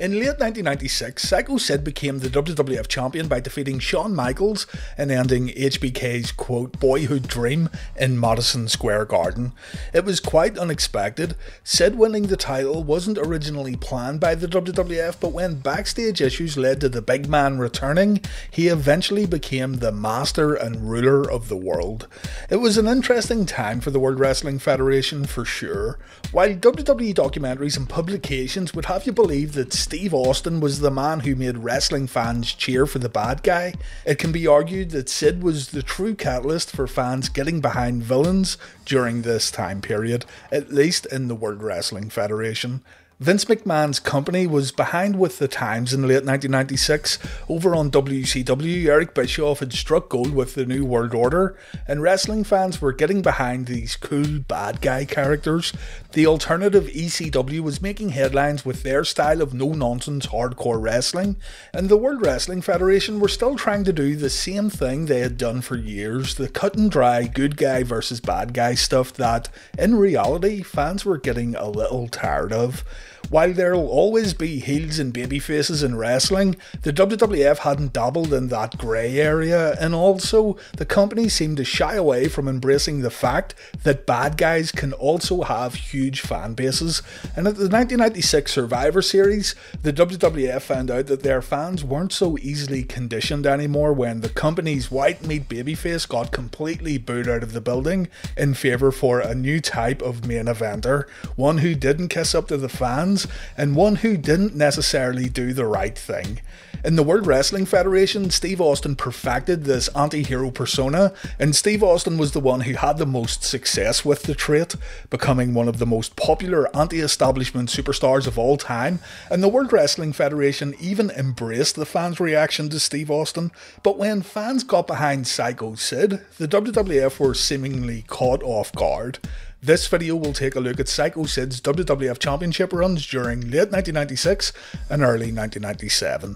In late 1996, Sycho Sid became the WWF champion by defeating Shawn Michaels and ending HBK's quote boyhood dream in Madison Square Garden. It was quite unexpected. Sid winning the title wasn't originally planned by the WWF, but when backstage issues led to the big man returning, he eventually became the master and ruler of the world. It was an interesting time for the World Wrestling Federation for sure. While WWE documentaries and publications would have you believe that Steve Austin was the man who made wrestling fans cheer for the bad guy, it can be argued that Sid was the true catalyst for fans getting behind villains during this time period, at least in the World Wrestling Federation. Vince McMahon's company was behind with the times in late 1996. Over on WCW, Eric Bischoff had struck gold with the New World Order, and wrestling fans were getting behind these cool bad guy characters. The alternative ECW was making headlines with their style of no-nonsense hardcore wrestling, and the World Wrestling Federation were still trying to do the same thing they had done for years, the cut and dry good guy versus bad guy stuff that, in reality, fans were getting a little tired of. While there'll always be heels and babyfaces in wrestling, the WWF hadn't dabbled in that grey area, and also the company seemed to shy away from embracing the fact that bad guys can also have huge fan bases. And at the 1996 Survivor Series, the WWF found out that their fans weren't so easily conditioned anymore when the company's white meat babyface got completely booed out of the building in favour for a new type of main eventer, one who didn't kiss up to the fans, and one who didn't necessarily do the right thing. In the World Wrestling Federation, Steve Austin perfected this anti-hero persona, and Steve Austin was the one who had the most success with the trait, becoming one of the most popular anti-establishment superstars of all time, and the World Wrestling Federation even embraced the fans' reaction to Steve Austin. But when fans got behind Sycho Sid, the WWF were seemingly caught off guard. This video will take a look at Sycho Sid's WWF Championship runs during late 1996 and early 1997.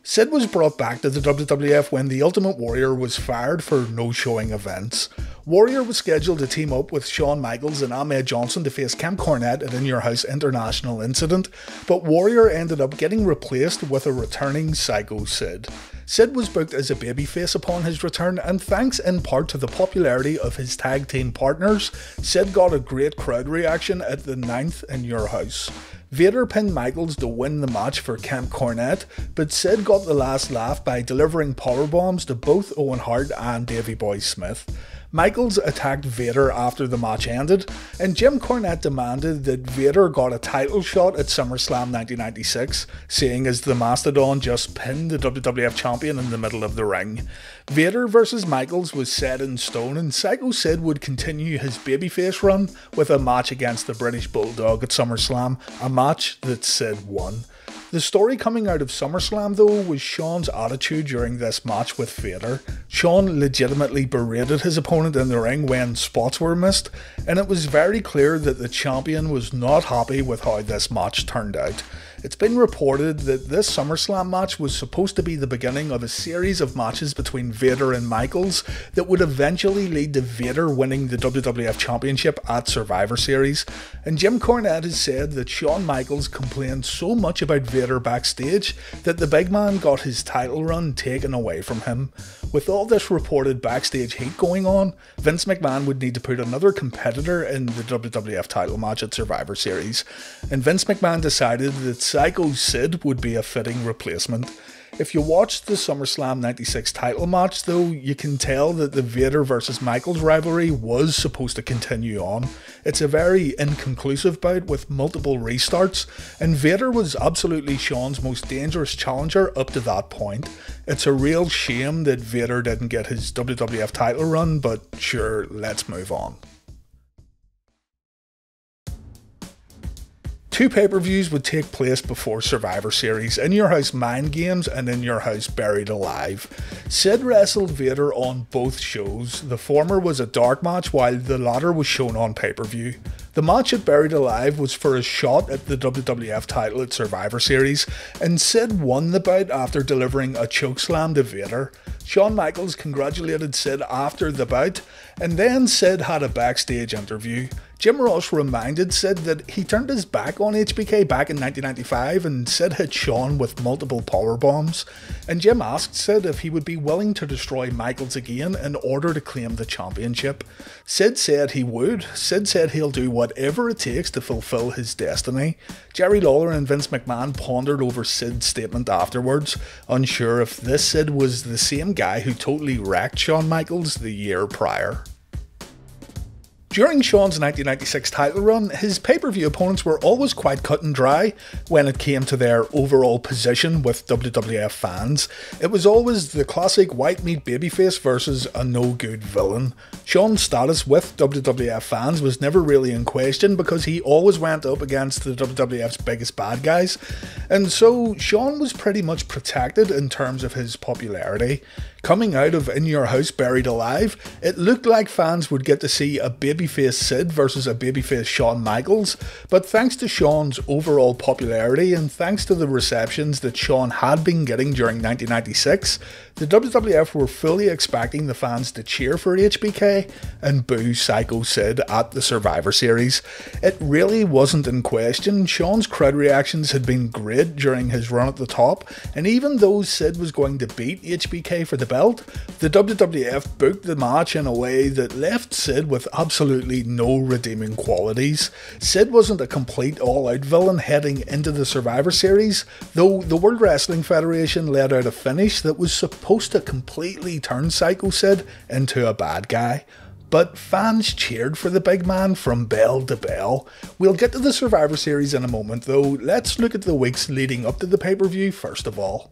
Sid was brought back to the WWF when the Ultimate Warrior was fired for no-showing events. Warrior was scheduled to team up with Shawn Michaels and Ahmed to face Camp Cornette at In Your House International Incident, but Warrior ended up getting replaced with a returning Sycho Sid. Sid was booked as a babyface upon his return, and thanks in part to the popularity of his tag team partners, Sid got a great crowd reaction at the 9th In Your House. Vader pinned Michaels to win the match for Camp Cornette, but Sid got the last laugh by delivering powerbombs to both Owen Hart and Davey Boy Smith. Michaels attacked Vader after the match ended, and Jim Cornette demanded that Vader got a title shot at SummerSlam 1996, seeing as the Mastodon just pinned the WWF champion in the middle of the ring. Vader versus Michaels was set in stone, and Sycho Sid would continue his babyface run with a match against the British Bulldog at SummerSlam, a match that Sid won. The story coming out of SummerSlam though was Shawn's attitude during this match with Vader. Shawn legitimately berated his opponent in the ring when spots were missed, and it was very clear that the champion was not happy with how this match turned out. It's been reported that this SummerSlam match was supposed to be the beginning of a series of matches between Vader and Michaels that would eventually lead to Vader winning the WWF Championship at Survivor Series, and Jim Cornette has said that Shawn Michaels complained so much about Vader backstage that the big man got his title run taken away from him. With all this reported backstage heat going on, Vince McMahon would need to put another competitor in the WWF title match at Survivor Series, and Vince McMahon decided that Sycho Sid would be a fitting replacement. If you watch the SummerSlam 96 title match though, you can tell that the Vader versus Michaels rivalry was supposed to continue on. It's a very inconclusive bout with multiple restarts, and Vader was absolutely Shawn's most dangerous challenger up to that point. It's a real shame that Vader didn't get his WWF title run, but sure, let's move on. Two pay-per-views would take place before Survivor Series, In Your House Mind Games and In Your House Buried Alive. Sid wrestled Vader on both shows. The former was a dark match while the latter was shown on pay-per-view. The match at Buried Alive was for a shot at the WWF title at Survivor Series, and Sid won the bout after delivering a chokeslam to Vader. Shawn Michaels congratulated Sid after the bout, and then Sid had a backstage interview. Jim Ross reminded Sid that he turned his back on HBK back in 1995 and Sid hit Shawn with multiple powerbombs, and Jim asked Sid if he would be willing to destroy Michaels again in order to claim the championship. Sid said he would. Sid said he'll do whatever it takes to fulfill his destiny. Jerry Lawler and Vince McMahon pondered over Sid's statement afterwards, unsure if this Sid was the same guy who totally wrecked Shawn Michaels the year prior. During Shawn's 1996 title run, his pay-per-view opponents were always quite cut and dry when it came to their overall position with WWF fans. It was always the classic white meat babyface versus a no-good villain. Shawn's status with WWF fans was never really in question because he always went up against the WWF's biggest bad guys, and so Shawn was pretty much protected in terms of his popularity. Coming out of In Your House Buried Alive, it looked like fans would get to see a babyface Sid versus a babyface Shawn Michaels, but thanks to Shawn's overall popularity and thanks to the receptions that Shawn had been getting during 1996, the WWF were fully expecting the fans to cheer for HBK and boo Sycho Sid at the Survivor Series. It really wasn't in question. Shawn's crowd reactions had been great during his run at the top, and even though Sid was going to beat HBK for the belt, the WWF booked the match in a way that left Sid with absolutely no redeeming qualities. Sid wasn't a complete all-out villain heading into the Survivor Series, though the World Wrestling Federation let out a finish that was supposed to completely turn Sycho Sid into a bad guy. But fans cheered for the big man from bell to bell. We'll get to the Survivor Series in a moment though. Let's look at the weeks leading up to the pay-per-view first of all.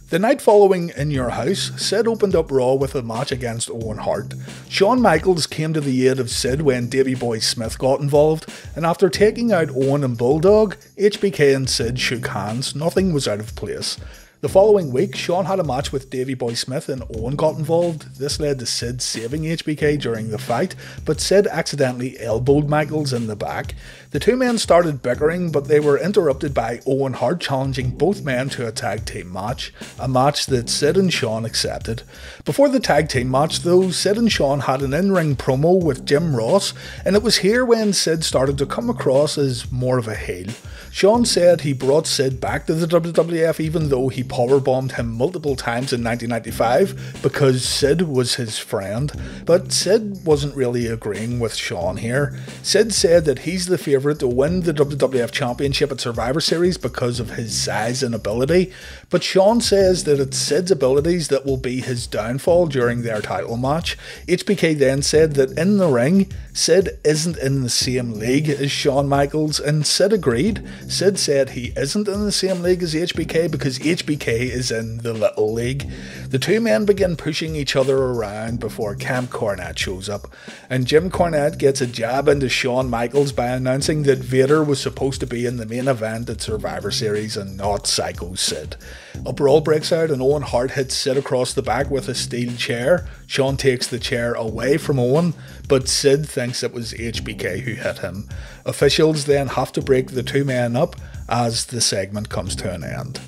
The night following In Your House, Sid opened up Raw with a match against Owen Hart. Shawn Michaels came to the aid of Sid when Davey Boy Smith got involved, and after taking out Owen and Bulldog, HBK and Sid shook hands. Nothing was out of place. The following week, Shawn had a match with Davey Boy Smith and Owen got involved. This led to Sid saving HBK during the fight, but Sid accidentally elbowed Michaels in the back. The two men started bickering, but they were interrupted by Owen Hart challenging both men to a tag team match, a match that Sid and Shawn accepted. Before the tag team match though, Sid and Shawn had an in-ring promo with Jim Ross, and it was here when Sid started to come across as more of a heel. Shawn said he brought Sid back to the WWF even though he powerbombed him multiple times in 1995 because Sid was his friend, but Sid wasn't really agreeing with Shawn here. Sid said that he's the favourite to win the WWF Championship at Survivor Series because of his size and ability, but Shawn says that it's Sid's abilities that will be his downfall during their title match. HBK then said that in the ring, Sid isn't in the same league as Shawn Michaels, and Sid agreed. Sid said he isn't in the same league as HBK because HBK is in the Little League. The two men begin pushing each other around before Camp Cornette shows up, and Jim Cornette gets a jab into Shawn Michaels by announcing that Vader was supposed to be in the main event at Survivor Series and not Sycho Sid. A brawl breaks out and Owen Hart hits Sid across the back with a steel chair. Shawn takes the chair away from Owen, but Sid thinks it was HBK who hit him. Officials then have to break the two men up as the segment comes to an end.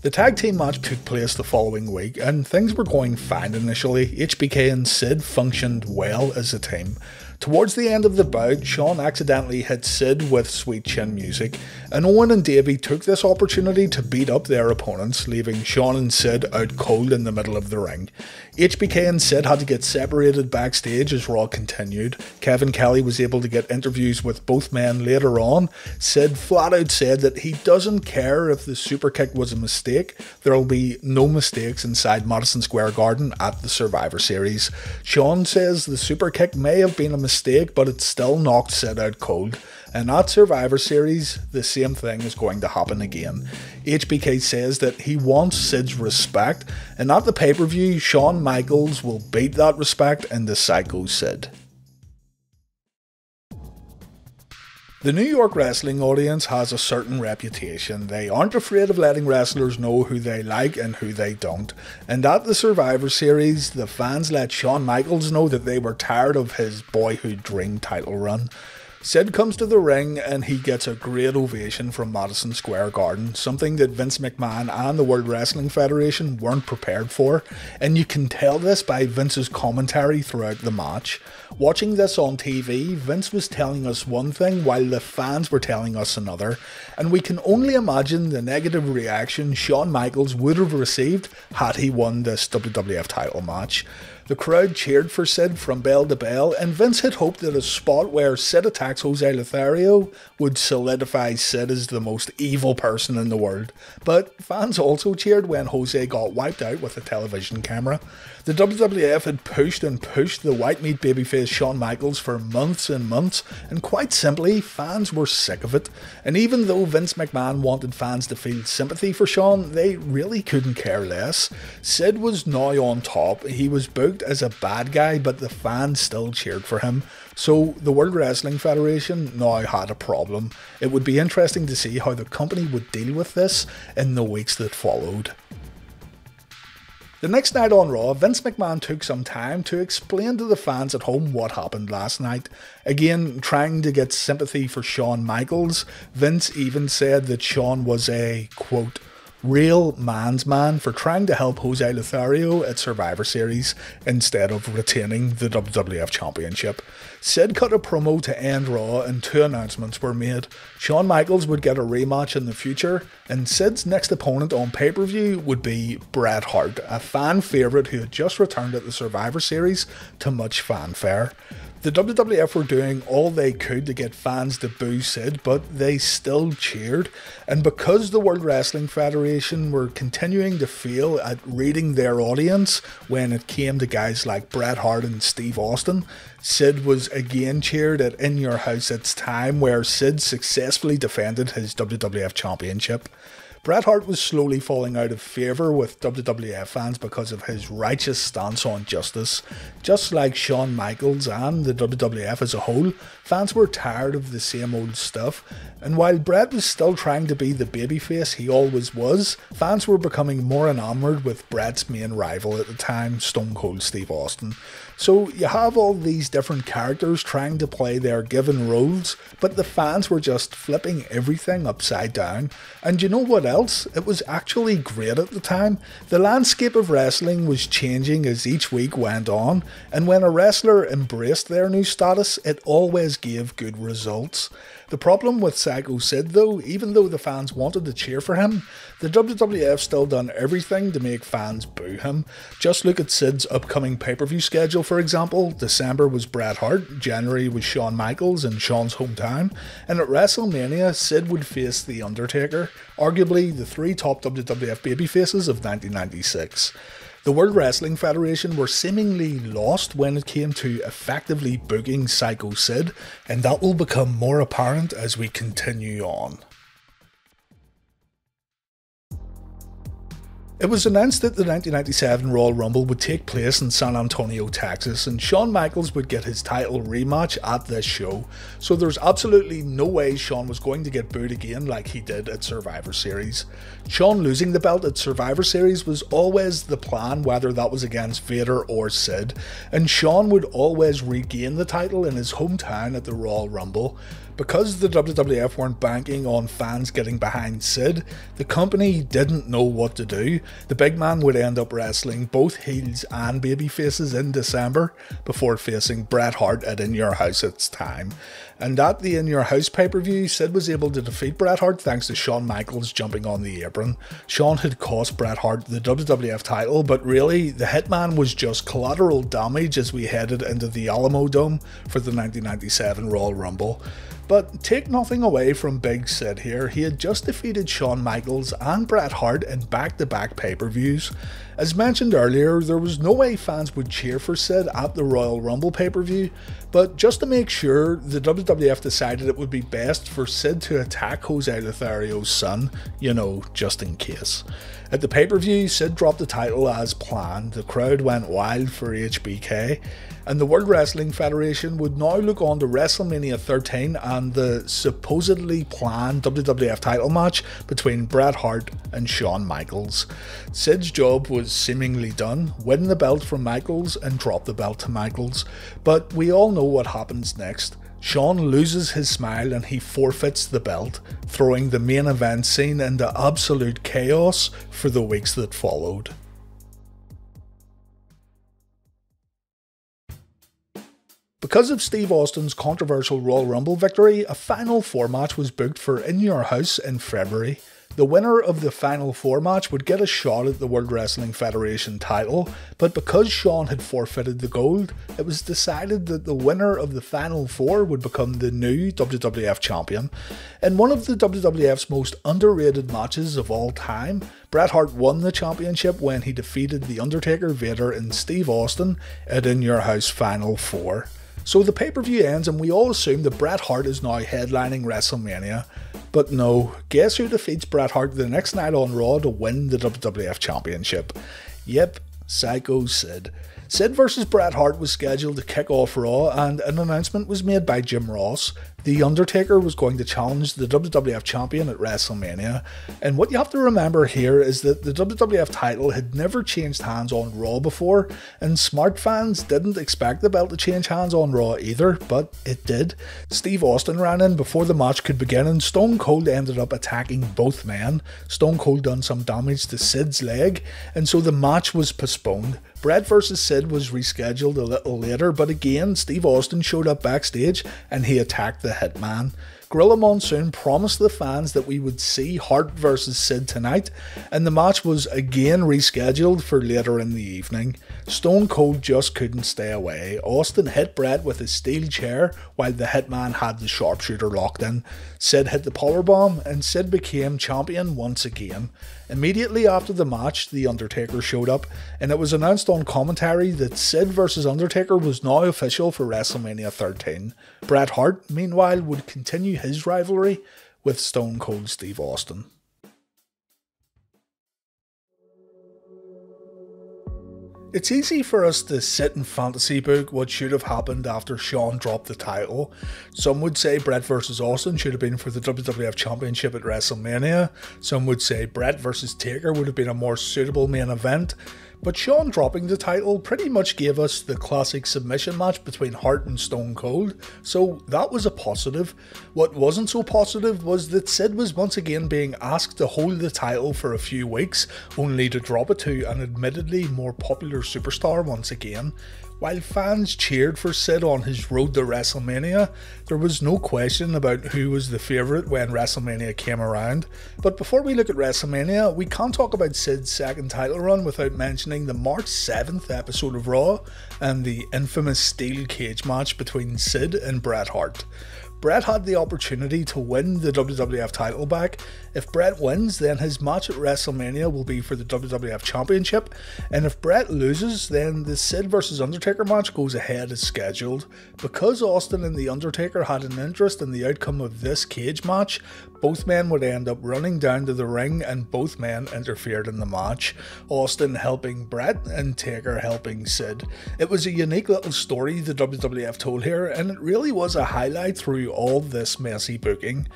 The tag team match took place the following week and things were going fine initially. HBK and Sid functioned well as a team. Towards the end of the bout, Shawn accidentally hit Sid with Sweet Chin Music, and Owen and Davey took this opportunity to beat up their opponents, leaving Shawn and Sid out cold in the middle of the ring. HBK and Sid had to get separated backstage as Raw continued. Kevin Kelly was able to get interviews with both men later on. Sid flat out said that he doesn't care if the super kick was a mistake. There'll be no mistakes inside Madison Square Garden at the Survivor Series. Shawn says the super kick may have been a mistake, but it still knocked Sid out cold. And at Survivor Series, the same thing is going to happen again. HBK says that he wants Sid's respect, and at the pay-per-view, Shawn Michaels will beat that respect into Sycho Sid. The New York wrestling audience has a certain reputation. They aren't afraid of letting wrestlers know who they like and who they don't. And at the Survivor Series, the fans let Shawn Michaels know that they were tired of his boyhood dream title run. Sid comes to the ring and he gets a great ovation from Madison Square Garden, something that Vince McMahon and the World Wrestling Federation weren't prepared for, and you can tell this by Vince's commentary throughout the match. Watching this on TV, Vince was telling us one thing while the fans were telling us another, and we can only imagine the negative reaction Shawn Michaels would have received had he won this WWF title match. The crowd cheered for Sid from bell to bell, and Vince had hoped that a spot where Sid attacks Jose Lothario would solidify Sid as the most evil person in the world. But fans also cheered when Jose got wiped out with a television camera. The WWF had pushed and pushed the white meat babyface Shawn Michaels for months and months, and quite simply, fans were sick of it. And even though Vince McMahon wanted fans to feel sympathy for Shawn, they really couldn't care less. Sid was now on top. He was booked as a bad guy, but the fans still cheered for him. So the World Wrestling Federation now had a problem. It would be interesting to see how the company would deal with this in the weeks that followed. The next night on Raw, Vince McMahon took some time to explain to the fans at home what happened last night. Again, trying to get sympathy for Shawn Michaels, Vince even said that Shawn was a, quote, real man's man for trying to help Jose Lothario at Survivor Series instead of retaining the WWF Championship. Sid cut a promo to end Raw and two announcements were made. Shawn Michaels would get a rematch in the future, and Sid's next opponent on pay-per-view would be Bret Hart, a fan favourite who had just returned at the Survivor Series to much fanfare. The WWF were doing all they could to get fans to boo Sid, but they still cheered. And because the World Wrestling Federation were continuing to fail at reading their audience when it came to guys like Bret Hart and Steve Austin, Sid was again cheered at In Your House It's Time, where Sid successfully defended his WWF Championship. Bret Hart was slowly falling out of favour with WWF fans because of his righteous stance on justice. Just like Shawn Michaels and the WWF as a whole, fans were tired of the same old stuff, and while Bret was still trying to be the babyface he always was, fans were becoming more enamoured with Bret's main rival at the time, Stone Cold Steve Austin. So you have all these different characters trying to play their given roles, but the fans were just flipping everything upside down. And you know what else? It was actually great at the time. The landscape of wrestling was changing as each week went on, and when a wrestler embraced their new status, it always gave good results. The problem with Sycho Sid though, even though the fans wanted to cheer for him, the WWF still done everything to make fans boo him. Just look at Sid's upcoming pay-per-view schedule for example. December was Bret Hart, January was Shawn Michaels in Shawn's hometown, and at WrestleMania Sid would face The Undertaker, arguably the three top WWF babyfaces of 1996. The World Wrestling Federation were seemingly lost when it came to effectively booking Sycho Sid, and that will become more apparent as we continue on. It was announced that the 1997 Royal Rumble would take place in San Antonio, Texas, and Shawn Michaels would get his title rematch at this show, so there's absolutely no way Shawn was going to get booed again like he did at Survivor Series. Shawn losing the belt at Survivor Series was always the plan, whether that was against Vader or Sid, and Shawn would always regain the title in his hometown at the Royal Rumble. Because the WWF weren't banking on fans getting behind Sid, the company didn't know what to do. The big man would end up wrestling both heels and babyfaces in December before facing Bret Hart at In Your House It's Time. And at the In Your House pay-per-view, Sid was able to defeat Bret Hart thanks to Shawn Michaels jumping on the apron. Shawn had cost Bret Hart the WWF title, but really, the Hitman was just collateral damage as we headed into the Alamo Dome for the 1997 Royal Rumble. But take nothing away from Big Sid here, he had just defeated Shawn Michaels and Bret Hart in back-to-back pay-per-views. As mentioned earlier, there was no way fans would cheer for Sid at the Royal Rumble pay-per-view, but just to make sure, the WWF decided it would be best for Sid to attack Jose Lothario's son, you know, just in case. At the pay-per-view, Sid dropped the title as planned, the crowd went wild for HBK, and the World Wrestling Federation would now look on to WrestleMania 13 and the supposedly planned WWF title match between Bret Hart and Shawn Michaels. Sid's job was seemingly done, win the belt from Michaels and drop the belt to Michaels, but we all know what happens next. Shawn loses his smile and he forfeits the belt, throwing the main event scene into absolute chaos for the weeks that followed. Because of Steve Austin's controversial Royal Rumble victory, a Final Four match was booked for In Your House in February. The winner of the Final Four match would get a shot at the World Wrestling Federation title, but because Shawn had forfeited the gold, it was decided that the winner of the Final Four would become the new WWF Champion. In one of the WWF's most underrated matches of all time, Bret Hart won the championship when he defeated The Undertaker, Vader and Steve Austin at In Your House Final Four. So the pay-per-view ends and we all assume that Bret Hart is now headlining WrestleMania. But no, guess who defeats Bret Hart the next night on Raw to win the WWF Championship? Yep, Sycho Sid. Sid vs Bret Hart was scheduled to kick off Raw and an announcement was made by Jim Ross. The Undertaker was going to challenge the WWF Champion at WrestleMania. And what you have to remember here is that the WWF title had never changed hands on Raw before, and smart fans didn't expect the belt to change hands on Raw either, but it did. Steve Austin ran in before the match could begin and Stone Cold ended up attacking both men. Stone Cold done some damage to Sid's leg, and so the match was postponed. Bret vs Sid was rescheduled a little later, but again Steve Austin showed up backstage and he attacked the Hitman. Gorilla Monsoon promised the fans that we would see Hart vs Sid tonight, and the match was again rescheduled for later in the evening. Stone Cold just couldn't stay away. Austin hit Bret with a steel chair while the Hitman had the sharpshooter locked in. Sid hit the powerbomb and Sid became champion once again. Immediately after the match, The Undertaker showed up, and it was announced on commentary that Sid vs Undertaker was now official for WrestleMania 13. Bret Hart, meanwhile, would continue his rivalry with Stone Cold Steve Austin. It's easy for us to sit and fantasy book what should have happened after Shawn dropped the title. Some would say Bret vs Austin should have been for the WWF Championship at WrestleMania. Some would say Bret vs Taker would have been a more suitable main event. But Shawn dropping the title pretty much gave us the classic submission match between Hart and Stone Cold, so that was a positive. What wasn't so positive was that Sid was once again being asked to hold the title for a few weeks, only to drop it to an admittedly more popular superstar once again. While fans cheered for Sid on his road to WrestleMania, there was no question about who was the favourite when WrestleMania came around. But before we look at WrestleMania, we can't talk about Sid's second title run without mentioning the March 7th episode of Raw and the infamous steel cage match between Sid and Bret Hart. Bret had the opportunity to win the WWF title back. If Bret wins, then his match at WrestleMania will be for the WWF Championship, and if Bret loses, then the Sid vs Undertaker match goes ahead as scheduled. Because Austin and The Undertaker had an interest in the outcome of this cage match, both men would end up running down to the ring and both men interfered in the match, Austin helping Bret and Taker helping Sid. It was a unique little story the WWF told here, and it really was a highlight through all this messy booking.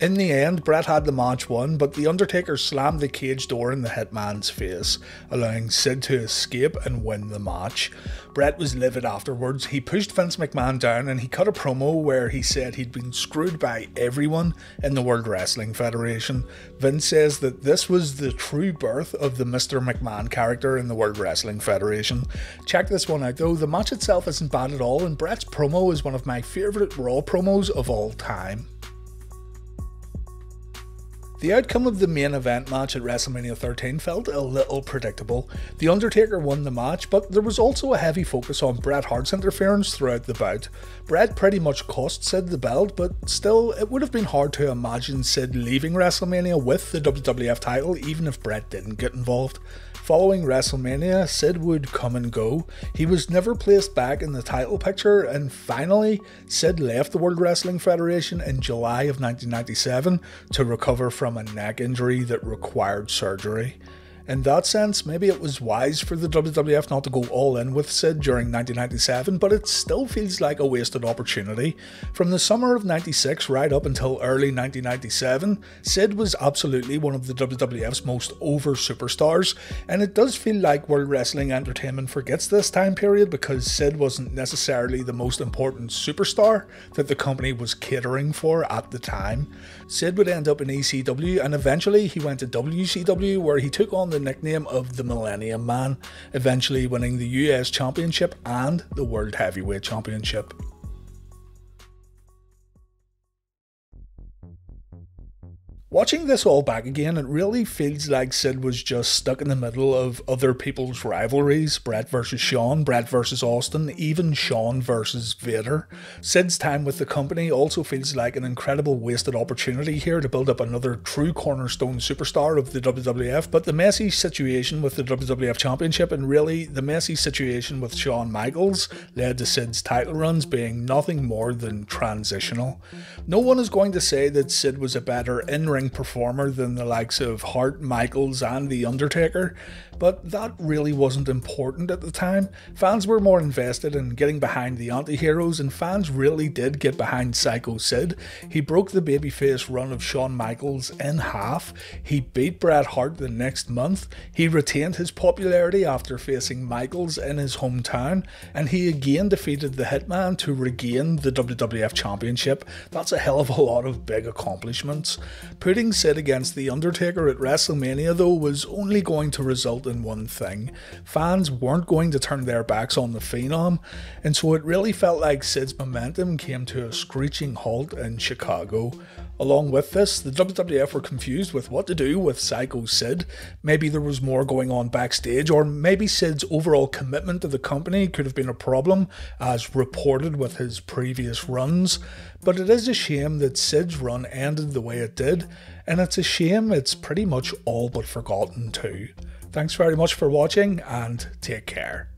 In the end, Bret had the match won, but The Undertaker slammed the cage door in the Hitman's face, allowing Sid to escape and win the match. Bret was livid afterwards. He pushed Vince McMahon down and he cut a promo where he said he'd been screwed by everyone in the World Wrestling Federation. Vince says that this was the true birth of the Mr. McMahon character in the World Wrestling Federation. Check this one out though, the match itself isn't bad at all and Bret's promo is one of my favourite Raw promos of all time. The outcome of the main event match at WrestleMania 13 felt a little predictable. The Undertaker won the match, but there was also a heavy focus on Bret Hart's interference throughout the bout. Bret pretty much cost Sid the belt, but still, it would have been hard to imagine Sid leaving WrestleMania with the WWF title even if Bret didn't get involved. Following WrestleMania, Sid would come and go. He was never placed back in the title picture, and finally, Sid left the World Wrestling Federation in July of 1997 to recover from a neck injury that required surgery. In that sense, maybe it was wise for the WWF not to go all in with Sid during 1997, but it still feels like a wasted opportunity. From the summer of 96 right up until early 1997, Sid was absolutely one of the WWF's most over superstars, and it does feel like World Wrestling Entertainment forgets this time period because Sid wasn't necessarily the most important superstar that the company was catering for at the time. Sid would end up in ECW, and eventually he went to WCW, where he took on the nickname of the Millennium Man, eventually winning the US Championship and the World Heavyweight Championship. Watching this all back again, it really feels like Sid was just stuck in the middle of other people's rivalries. Bret versus Shawn, Bret versus Austin, even Shawn versus Vader. Sid's time with the company also feels like an incredible wasted opportunity here to build up another true cornerstone superstar of the WWF, but the messy situation with the WWF Championship and really the messy situation with Shawn Michaels led to Sid's title runs being nothing more than transitional. No one is going to say that Sid was a better in-ring performer than the likes of Hart, Michaels and The Undertaker, but that really wasn't important at the time. Fans were more invested in getting behind the anti-heroes, and fans really did get behind Sycho Sid. He broke the babyface run of Shawn Michaels in half, he beat Bret Hart the next month, he retained his popularity after facing Michaels in his hometown, and he again defeated the Hitman to regain the WWF Championship. That's a hell of a lot of big accomplishments. Putting Sid against The Undertaker at WrestleMania though was only going to result in one thing. Fans weren't going to turn their backs on the Phenom, and so it really felt like Sid's momentum came to a screeching halt in Chicago. Along with this, the WWF were confused with what to do with Sycho Sid. Maybe there was more going on backstage, or maybe Sid's overall commitment to the company could have been a problem, as reported with his previous runs. But it is a shame that Sid's run ended the way it did, and it's a shame it's pretty much all but forgotten too. Thanks very much for watching, and take care.